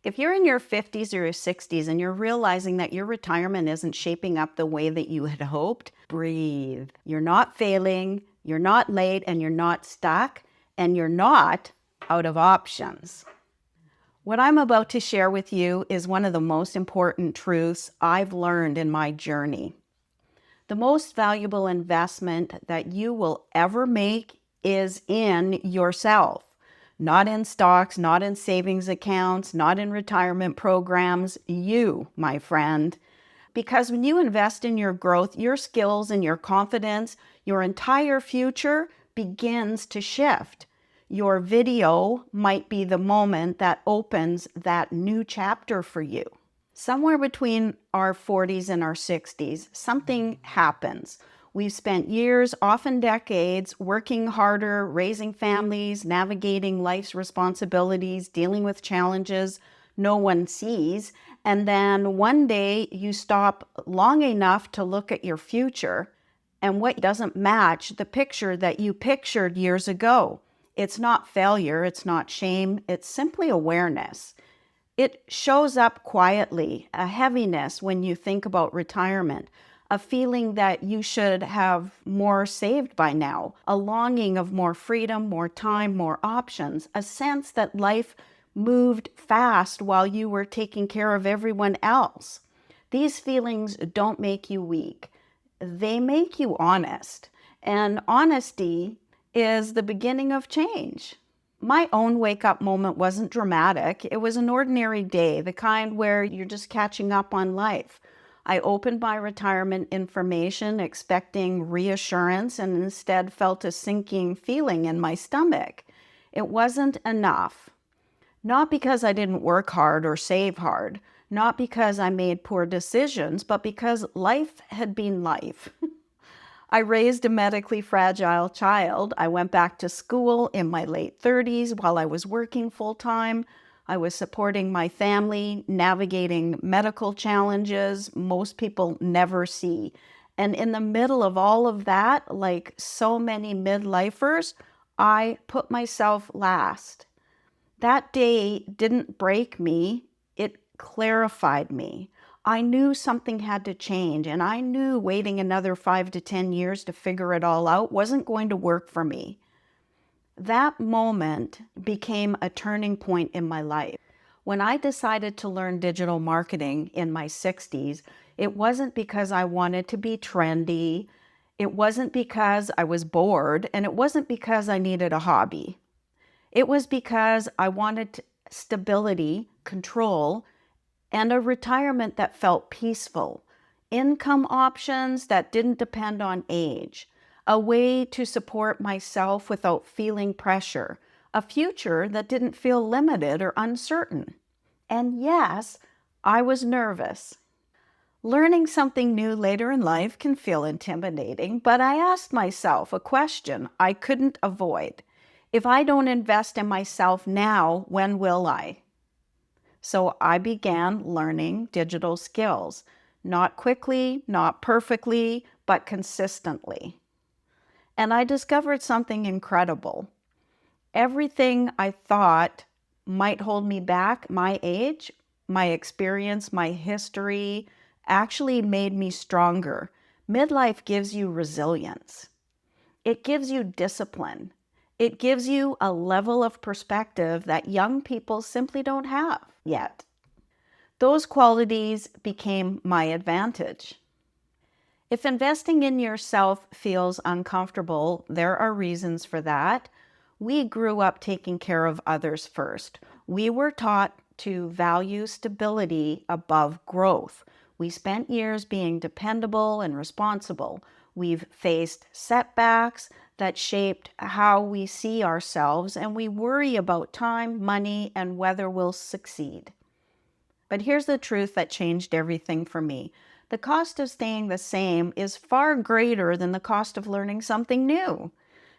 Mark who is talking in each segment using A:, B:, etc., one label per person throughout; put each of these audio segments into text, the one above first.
A: If you're in your 50s or your 60s and you're realizing that your retirement isn't shaping up the way that you had hoped, breathe. You're not failing, you're not late, and you're not stuck, and you're not out of options. What I'm about to share with you is one of the most important truths I've learned in my journey. The most valuable investment that you will ever make is in yourself. Not in stocks, not in savings accounts, not in retirement programs. You, my friend. Because when you invest in your growth, your skills and your confidence, your entire future begins to shift. Your video might be the moment that opens that new chapter for you. Somewhere between our 40s and our 60s, something happens. We've spent years, often decades, working harder, raising families, navigating life's responsibilities, dealing with challenges no one sees. And then one day you stop long enough to look at your future, and what doesn't match the picture that you pictured years ago. It's not failure, it's not shame, it's simply awareness. It shows up quietly, a heaviness when you think about retirement, a feeling that you should have more saved by now, a longing of more freedom, more time, more options, a sense that life moved fast while you were taking care of everyone else. These feelings don't make you weak. They make you honest. And honesty is the beginning of change. My own wake-up moment wasn't dramatic. It was an ordinary day, the kind where you're just catching up on life. I opened my retirement information expecting reassurance and instead felt a sinking feeling in my stomach. It wasn't enough. Not because I didn't work hard or save hard, not because I made poor decisions, but because life had been life. I raised a medically fragile child. I went back to school in my late 30s while I was working full-time. I was supporting my family, navigating medical challenges most people never see. And in the middle of all of that, like so many midlifers, I put myself last. That day didn't break me, it clarified me. I knew something had to change, and I knew waiting another 5 to 10 years to figure it all out wasn't going to work for me. That moment became a turning point in my life. When I decided to learn digital marketing in my 60s, it wasn't because I wanted to be trendy, it wasn't because I was bored, and it wasn't because I needed a hobby. It was because I wanted stability, control, and a retirement that felt peaceful, income options that didn't depend on age, a way to support myself without feeling pressure, a future that didn't feel limited or uncertain. And yes, I was nervous. Learning something new later in life can feel intimidating, but I asked myself a question I couldn't avoid. If I don't invest in myself now, when will I? So I began learning digital skills, not quickly, not perfectly, but consistently. And I discovered something incredible. Everything I thought might hold me back, my age, my experience, my history, actually made me stronger. Midlife gives you resilience. It gives you discipline. It gives you a level of perspective that young people simply don't have yet. Those qualities became my advantage. If investing in yourself feels uncomfortable, there are reasons for that. We grew up taking care of others first. We were taught to value stability above growth. We spent years being dependable and responsible. We've faced setbacks that shaped how we see ourselves, and we worry about time, money, and whether we'll succeed. But here's the truth that changed everything for me. The cost of staying the same is far greater than the cost of learning something new.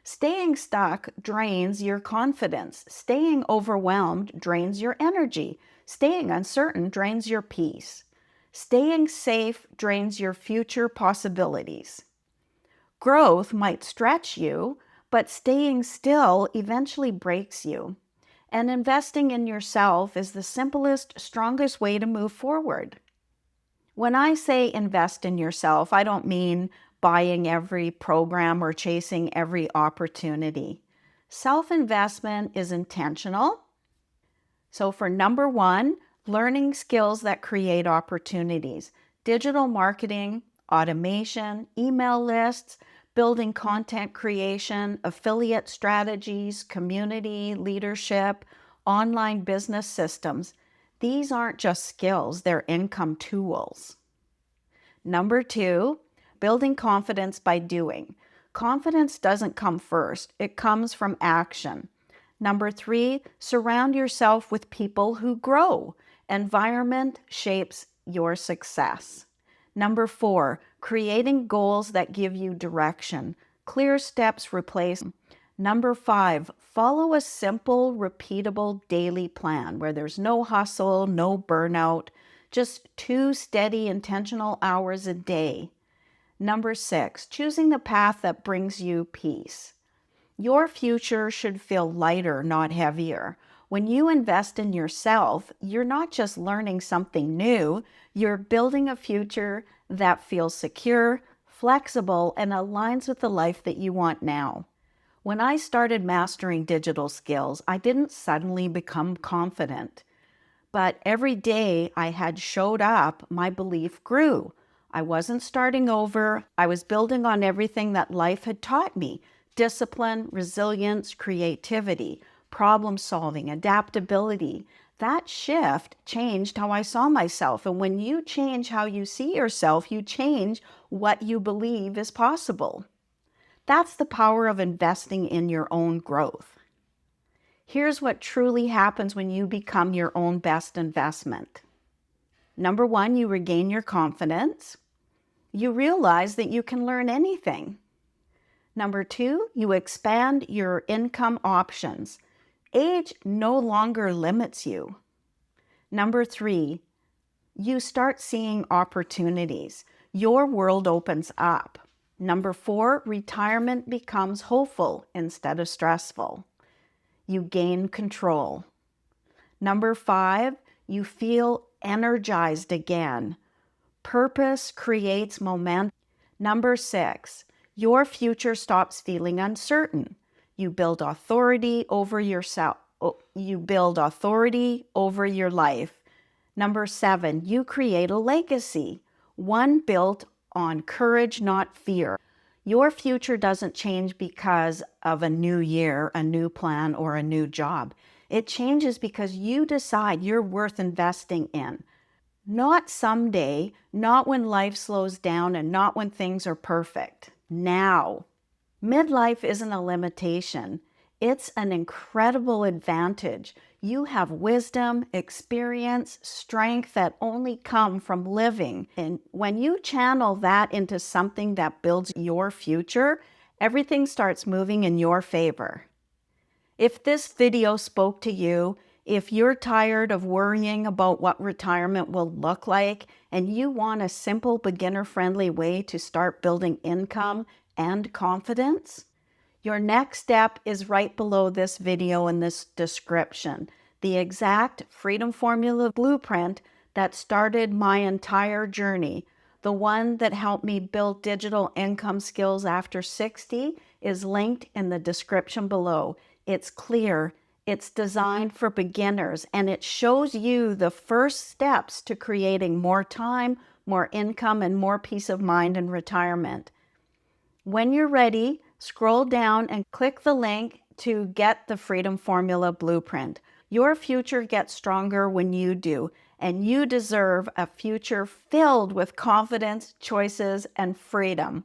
A: Staying stuck drains your confidence. Staying overwhelmed drains your energy. Staying uncertain drains your peace. Staying safe drains your future possibilities. Growth might stretch you, but staying still eventually breaks you. And investing in yourself is the simplest, strongest way to move forward. When I say invest in yourself, I don't mean buying every program or chasing every opportunity. Self-investment is intentional. So for number one, learning skills that create opportunities, digital marketing, automation, email lists, building content creation, affiliate strategies, community leadership, online business systems. These aren't just skills, they're income tools. Number two, building confidence by doing. Confidence doesn't come first, it comes from action. Number three, surround yourself with people who grow. Environment shapes your success. Number four, creating goals that give you direction. Clear steps replace. Number five, follow a simple, repeatable daily plan where there's no hustle, no burnout, just 2 steady, intentional hours a day. Number six, choosing the path that brings you peace. Your future should feel lighter, not heavier. When you invest in yourself, you're not just learning something new, you're building a future that feels secure, flexible, and aligns with the life that you want now. When I started mastering digital skills, I didn't suddenly become confident. But every day I had showed up, my belief grew. I wasn't starting over. I was building on everything that life had taught me: discipline, resilience, creativity, problem solving, adaptability. That shift changed how I saw myself. And when you change how you see yourself, you change what you believe is possible. That's the power of investing in your own growth. Here's what truly happens when you become your own best investment. Number one, you regain your confidence. You realize that you can learn anything. Number two, you expand your income options. Age no longer limits you. Number three, you start seeing opportunities. Your world opens up. Number four, retirement becomes hopeful instead of stressful. You gain control. Number five, you feel energized again. Purpose creates momentum. Number six, your future stops feeling uncertain. You build authority over yourself. You build authority over your life. Number seven, you create a legacy, one built on courage, not fear. Your future doesn't change because of a new year, a new plan, or a new job. It changes because you decide you're worth investing in. Not someday, not when life slows down, and not when things are perfect. Now. Midlife isn't a limitation. It's an incredible advantage. You have wisdom, experience, strength that only come from living. And when you channel that into something that builds your future, everything starts moving in your favor. If this video spoke to you, if you're tired of worrying about what retirement will look like, and you want a simple, beginner-friendly way to start building income and confidence, your next step is right below this video in this description. The exact Freedom Formula blueprint that started my entire journey, the one that helped me build digital income skills after 60, is linked in the description below. It's clear, it's designed for beginners, and it shows you the first steps to creating more time, more income, and more peace of mind in retirement. When you're ready, scroll down and click the link to get the Freedom Formula blueprint. Your future gets stronger when you do, and you deserve a future filled with confidence, choices, and freedom.